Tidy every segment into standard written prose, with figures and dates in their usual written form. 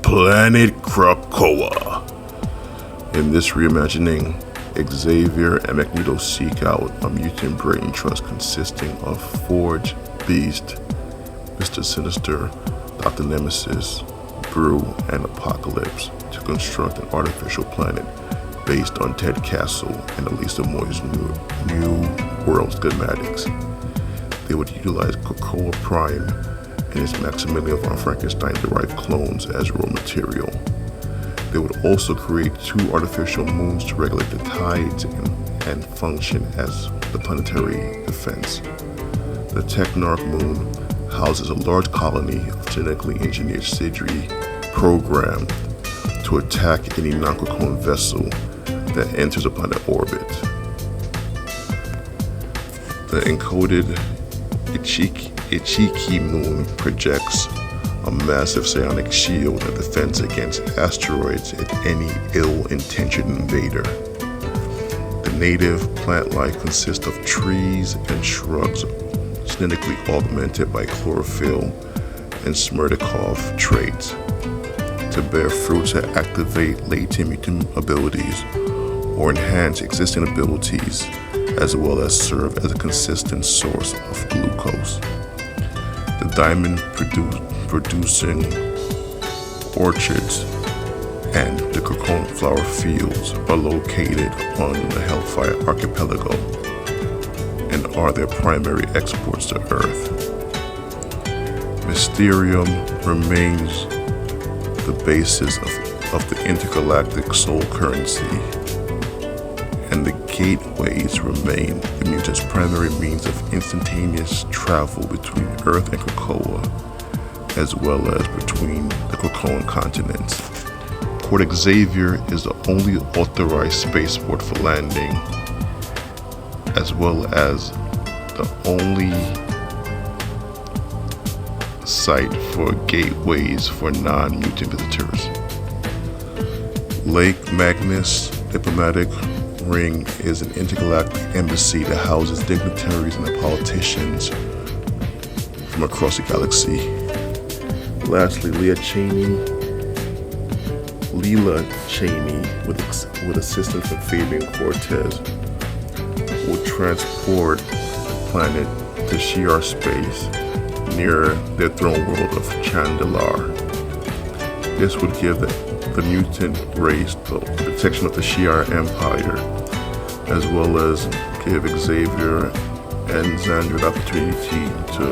Planet Krakoa. In this reimagining, Xavier and Magneto seek out a mutant brain trust consisting of Forge, Beast, Mr. Sinister, Dr. Nemesis, Brew, and Apocalypse to construct an artificial planet based on Ted Castle and Elisa Moy's new world schematics. They would utilize Krakoa Prime and its Maximilian von Frankenstein-derived clones as raw material. They would also create 2 artificial moons to regulate the tides and function as the planetary defense. The Technarch moon houses a large colony of genetically engineered Sidri programmed to attack any non-Krakoan vessel that enters a planet orbit. The encoded Ichiki moon projects a massive psionic shield that defends against asteroids and any ill-intentioned invader. The native plant life consists of trees and shrubs genetically augmented by chlorophyll and Smerdyakov traits to bear fruits that activate latent mutant abilities or enhance existing abilities, as well as serve as a consistent source of glucose. The diamond producing orchards and the Krakoan flower fields are located on the Hellfire Archipelago and are their primary exports to Earth. Mysterium remains the basis of the intergalactic soul currency, and the gateways remain the mutants' primary means of instantaneous travel between Earth and Krakoa, as well as between the Krakoan continents. Port Xavier is the only authorized spaceport for landing, as well as the only site for gateways for non-mutant visitors. Lake Magnus Diplomatic Ring is an intergalactic embassy that houses dignitaries and politicians from across the galaxy. Lastly, Leela Cheney, with assistance from Fabian Cortez, will transport the planet to Shi'ar space near their throne world of Chandalar. This would give the mutant race the protection of the Shi'ar Empire, as well as give Xavier and Xander the opportunity to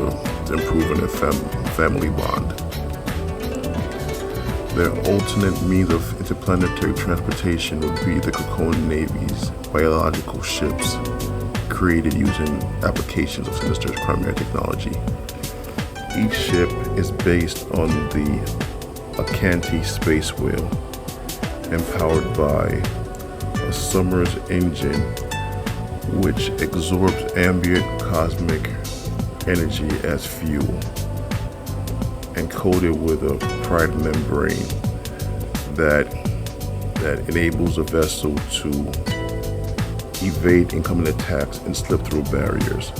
improve on their family bond. Their alternate means of interplanetary transportation would be the Krakoan Navy's biological ships, created using applications of Sinister's primary technology. Each ship is based on the Acanti space whale and powered by a Summers engine, which absorbs ambient cosmic energy as fuel, and coated with a pride membrane that enables a vessel to evade incoming attacks and slip through barriers,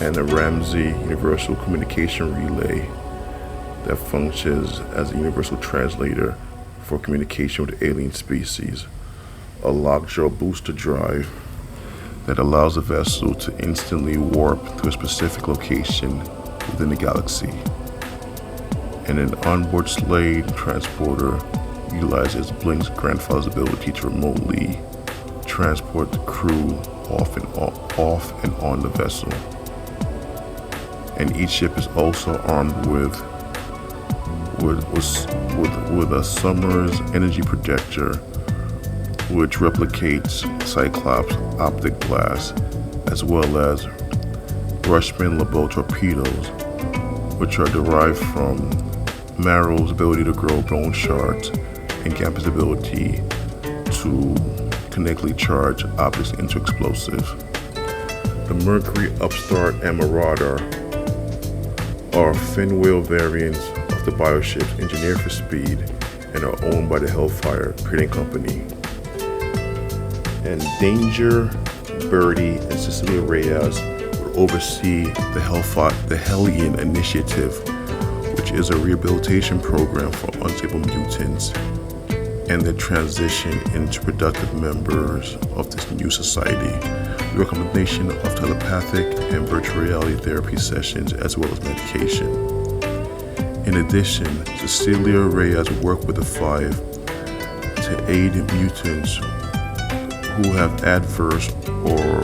and a Ramsey Universal Communication Relay that functions as a universal translator for communication with alien species, a lockjaw booster drive that allows the vessel to instantly warp to a specific location within the galaxy, and an onboard Slade transporter utilizes Blink's grandfather's ability to remotely transport the crew off and on the vessel. And each ship is also armed with a Summers energy projector, which replicates Cyclops' optic glass, as well as Rushman Lebeau torpedoes, which are derived from Marrow's ability to grow bone shards and Gambit's ability to kinetically charge objects into explosives. The Mercury, Upstart, and Marauder are fin-wheel variants of the bioships engineered for speed and are owned by the Hellfire Trading Company. And Danger, Birdie, and Cecilia Reyes would oversee the Hellion Initiative, which is a rehabilitation program for unstable mutants and their transition into productive members of this new society through a combination of telepathic and virtual reality therapy sessions as well as medication. In addition, Cecilia Reyes worked with the Five to aid mutants who have adverse or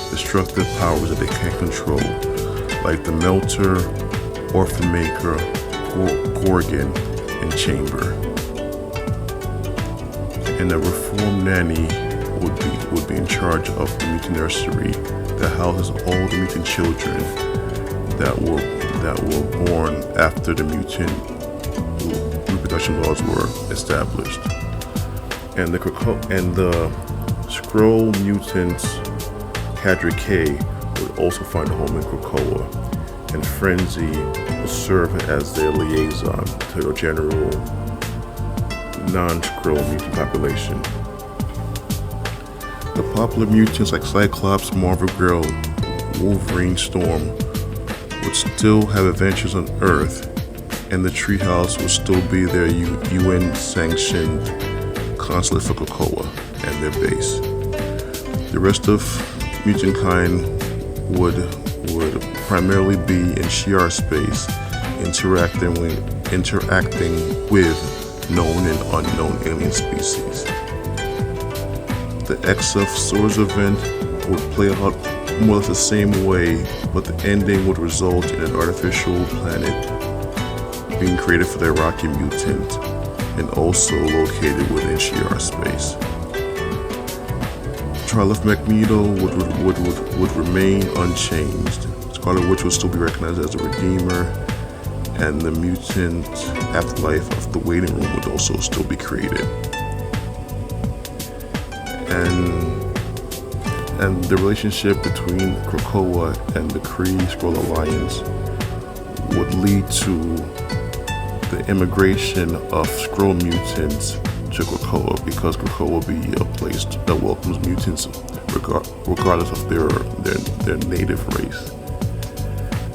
destructive powers that they can't control, like the Melter, Orphan Maker, Gorgon, and Chamber. And a reformed nanny would be in charge of the mutant nursery that houses all the mutant children that were born after the mutant reproduction laws were established. And the Skrull mutants Cadre K would also find a home in Krakoa, and Frenzy will serve as their liaison to the general non-Skrull mutant population. The popular mutants like Cyclops, Marvel Girl, Wolverine, Storm would still have adventures on Earth, and the Treehouse would still be their UN-sanctioned consulate for Krakoa and their base. The rest of mutant kind would primarily be in Shi'ar space, interacting with known and unknown alien species. The X of Swords event would play out more or less the same way, but the ending would result in an artificial planet being created for the Iraqi mutant and also located within Shi'ar space. Trial of Magneto would remain unchanged. Scarlet Witch would still be recognized as a redeemer, and the mutant afterlife of the waiting room would also still be created. And the relationship between Krakoa and the Kree-Skrull Alliance would lead to the immigration of Skrull mutants to Krakoa, because Krakoa will be a place that welcomes mutants regardless of their native race.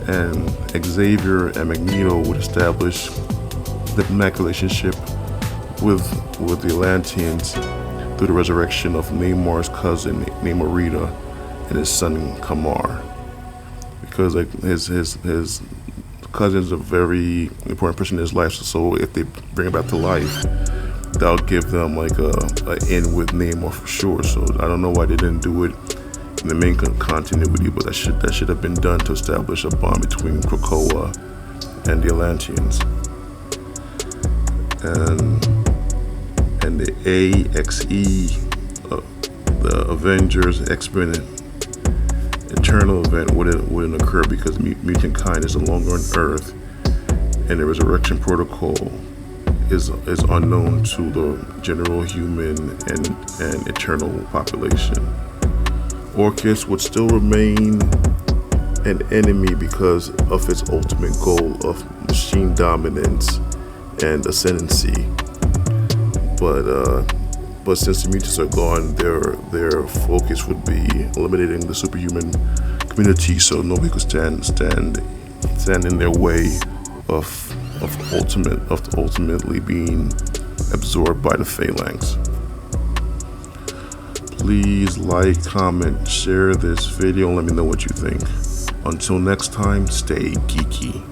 And Xavier and Magneto would establish the diplomatic relationship with the Atlanteans through the resurrection of Namar's cousin Namorita and his son Kamar, because like his cousin is a very important person in his life. So if they bring him back to life, that'll give them like a in with Namor for sure. So I don't know why they didn't do it in the main continuity, but that should have been done to establish a bond between Krakoa and the Atlanteans. And the AXE, the Avengers X-Men Eternal event wouldn't occur because mutant kind is no longer on Earth, and the resurrection protocol is unknown to the general human and eternal population. Orchis would still remain an enemy because of its ultimate goal of machine dominance and ascendancy. But since the mutants are gone, their focus would be eliminating the superhuman community, so nobody could stand in their way of ultimately being absorbed by the Phalanx. Please like, comment, share this video, and let me know what you think. Until next time, stay geeky.